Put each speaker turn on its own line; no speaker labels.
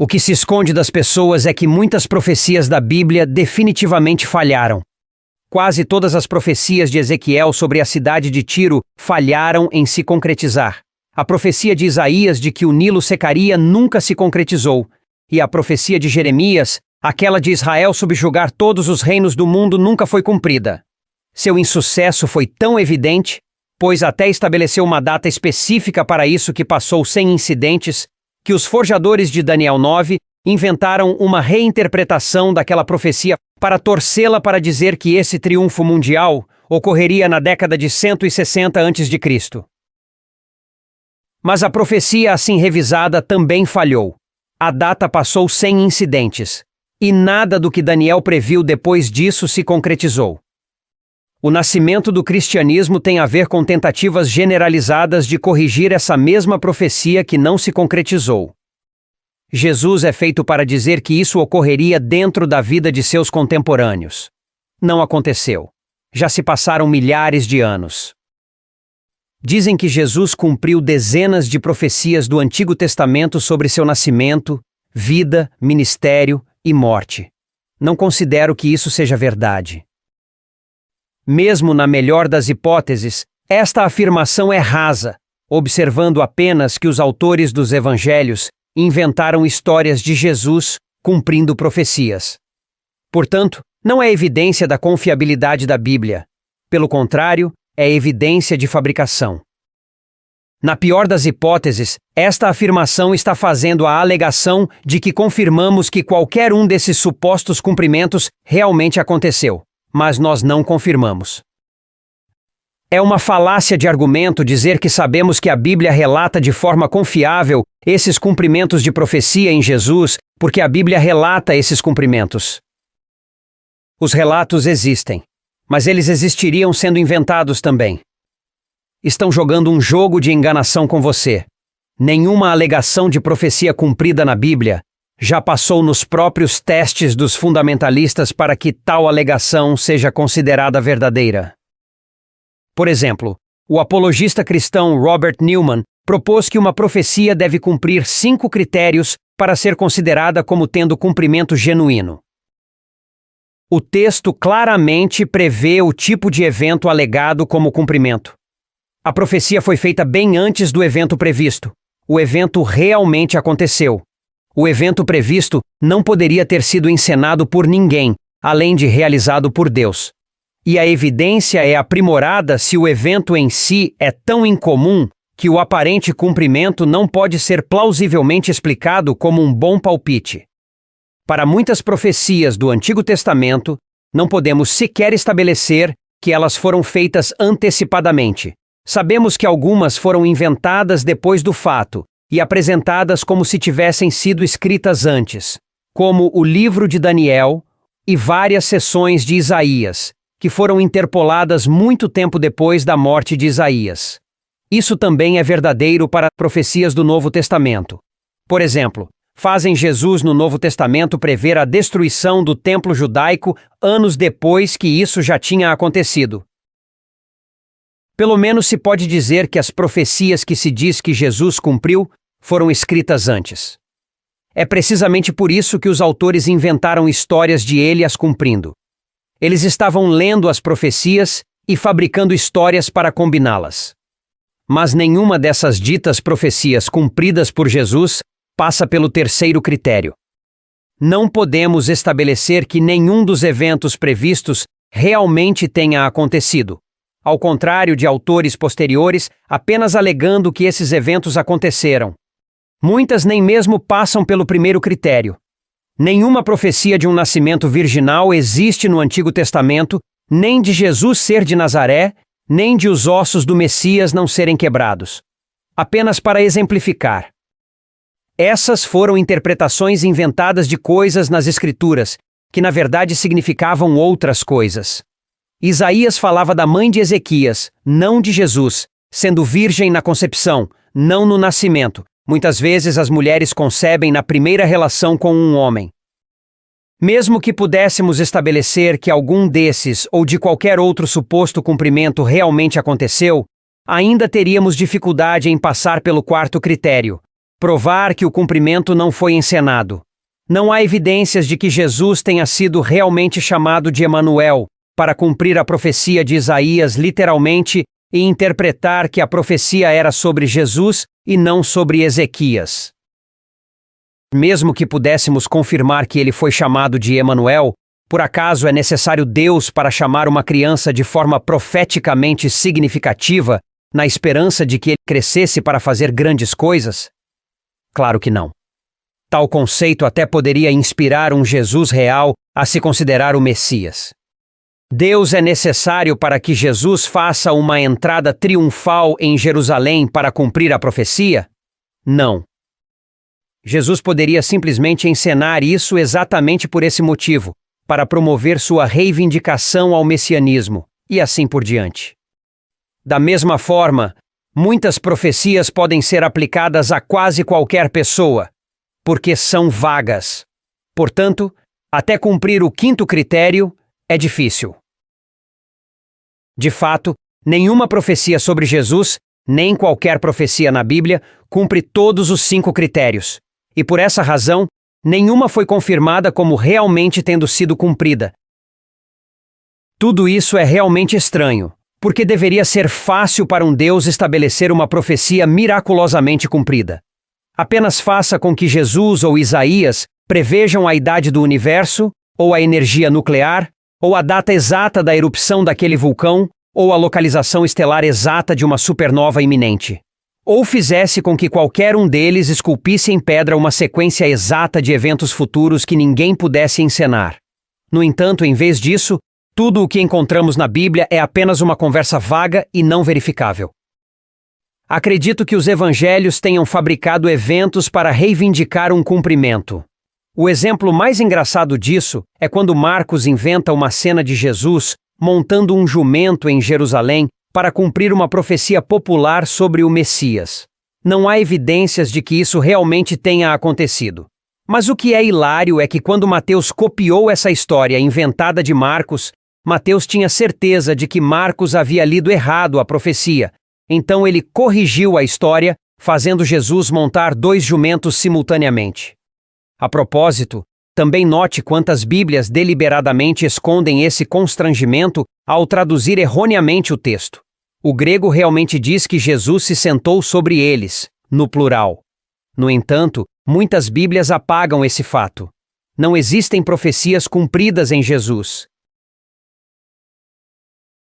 O que se esconde das pessoas é que muitas profecias da Bíblia definitivamente falharam. Quase todas as profecias de Ezequiel sobre a cidade de Tiro falharam em se concretizar. A profecia de Isaías de que o Nilo secaria nunca se concretizou. E a profecia de Jeremias, aquela de Israel subjugar todos os reinos do mundo, nunca foi cumprida. Seu insucesso foi tão evidente, pois até estabeleceu uma data específica para isso que passou sem incidentes, que os forjadores de Daniel 9 inventaram uma reinterpretação daquela profecia para torcê-la para dizer que esse triunfo mundial ocorreria na década de 160 a.C. Mas a profecia assim revisada também falhou. A data passou sem incidentes, e nada do que Daniel previu depois disso se concretizou. O nascimento do cristianismo tem a ver com tentativas generalizadas de corrigir essa mesma profecia que não se concretizou. Jesus é feito para dizer que isso ocorreria dentro da vida de seus contemporâneos. Não aconteceu. Já se passaram milhares de anos. Dizem que Jesus cumpriu dezenas de profecias do Antigo Testamento sobre seu nascimento, vida, ministério e morte. Não considero que isso seja verdade. Mesmo na melhor das hipóteses, esta afirmação é rasa, observando apenas que os autores dos evangelhos inventaram histórias de Jesus cumprindo profecias. Portanto, não é evidência da confiabilidade da Bíblia. Pelo contrário, é evidência de fabricação. Na pior das hipóteses, esta afirmação está fazendo a alegação de que confirmamos que qualquer um desses supostos cumprimentos realmente aconteceu, mas nós não confirmamos. É uma falácia de argumento dizer que sabemos que a Bíblia relata de forma confiável esses cumprimentos de profecia em Jesus, porque a Bíblia relata esses cumprimentos. Os relatos existem, mas eles existiriam sendo inventados também. Estão jogando um jogo de enganação com você. Nenhuma alegação de profecia cumprida na Bíblia já passou nos próprios testes dos fundamentalistas para que tal alegação seja considerada verdadeira. Por exemplo, o apologista cristão Robert Newman propôs que uma profecia deve cumprir 5 critérios para ser considerada como tendo cumprimento genuíno. O texto claramente prevê o tipo de evento alegado como cumprimento. A profecia foi feita bem antes do evento previsto. O evento realmente aconteceu. O evento previsto não poderia ter sido encenado por ninguém, além de realizado por Deus. E a evidência é aprimorada se o evento em si é tão incomum que o aparente cumprimento não pode ser plausivelmente explicado como um bom palpite. Para muitas profecias do Antigo Testamento, não podemos sequer estabelecer que elas foram feitas antecipadamente. Sabemos que algumas foram inventadas depois do fato e apresentadas como se tivessem sido escritas antes, como o livro de Daniel e várias seções de Isaías, que foram interpoladas muito tempo depois da morte de Isaías. Isso também é verdadeiro para profecias do Novo Testamento. Por exemplo, fazem Jesus no Novo Testamento prever a destruição do templo judaico anos depois que isso já tinha acontecido. Pelo menos se pode dizer que as profecias que se diz que Jesus cumpriu foram escritas antes. É precisamente por isso que os autores inventaram histórias de ele as cumprindo. Eles estavam lendo as profecias e fabricando histórias para combiná-las. Mas nenhuma dessas ditas profecias cumpridas por Jesus passa pelo terceiro critério. Não podemos estabelecer que nenhum dos eventos previstos realmente tenha acontecido, ao contrário de autores posteriores apenas alegando que esses eventos aconteceram. Muitas nem mesmo passam pelo primeiro critério. Nenhuma profecia de um nascimento virginal existe no Antigo Testamento, nem de Jesus ser de Nazaré, nem de os ossos do Messias não serem quebrados. Apenas para exemplificar. Essas foram interpretações inventadas de coisas nas Escrituras, que na verdade significavam outras coisas. Isaías falava da mãe de Ezequias, não de Jesus, sendo virgem na concepção, não no nascimento. Muitas vezes as mulheres concebem na primeira relação com um homem. Mesmo que pudéssemos estabelecer que algum desses ou de qualquer outro suposto cumprimento realmente aconteceu, ainda teríamos dificuldade em passar pelo quarto critério. provar que o cumprimento não foi encenado. Não há evidências de que Jesus tenha sido realmente chamado de Emanuel para cumprir a profecia de Isaías literalmente e interpretar que a profecia era sobre Jesus e não sobre Ezequias. Mesmo que pudéssemos confirmar que ele foi chamado de Emanuel, por acaso é necessário Deus para chamar uma criança de forma profeticamente significativa, na esperança de que ele crescesse para fazer grandes coisas? Claro que não. Tal conceito até poderia inspirar um Jesus real a se considerar o Messias. Deus é necessário para que Jesus faça uma entrada triunfal em Jerusalém para cumprir a profecia? Não. Jesus poderia simplesmente encenar isso exatamente por esse motivo, para promover sua reivindicação ao messianismo, e assim por diante. Da mesma forma, muitas profecias podem ser aplicadas a quase qualquer pessoa, porque são vagas. Portanto, até cumprir o quinto critério, é difícil. De fato, nenhuma profecia sobre Jesus, nem qualquer profecia na Bíblia, cumpre todos os 5 critérios. E por essa razão, nenhuma foi confirmada como realmente tendo sido cumprida. Tudo isso é realmente estranho, porque deveria ser fácil para um Deus estabelecer uma profecia miraculosamente cumprida. Apenas faça com que Jesus ou Isaías prevejam a idade do universo, ou a energia nuclear, ou a data exata da erupção daquele vulcão, ou a localização estelar exata de uma supernova iminente. Ou fizesse com que qualquer um deles esculpisse em pedra uma sequência exata de eventos futuros que ninguém pudesse encenar. No entanto, em vez disso, tudo o que encontramos na Bíblia é apenas uma conversa vaga e não verificável. Acredito que os evangelhos tenham fabricado eventos para reivindicar um cumprimento. O exemplo mais engraçado disso é quando Marcos inventa uma cena de Jesus montando um jumento em Jerusalém para cumprir uma profecia popular sobre o Messias. Não há evidências de que isso realmente tenha acontecido. Mas o que é hilário é que quando Mateus copiou essa história inventada de Marcos, Mateus tinha certeza de que Marcos havia lido errado a profecia. Então ele corrigiu a história, fazendo Jesus montar 2 jumentos simultaneamente. A propósito, também note quantas Bíblias deliberadamente escondem esse constrangimento ao traduzir erroneamente o texto. O grego realmente diz que Jesus se sentou sobre eles, no plural. No entanto, muitas Bíblias apagam esse fato. Não existem profecias cumpridas em Jesus.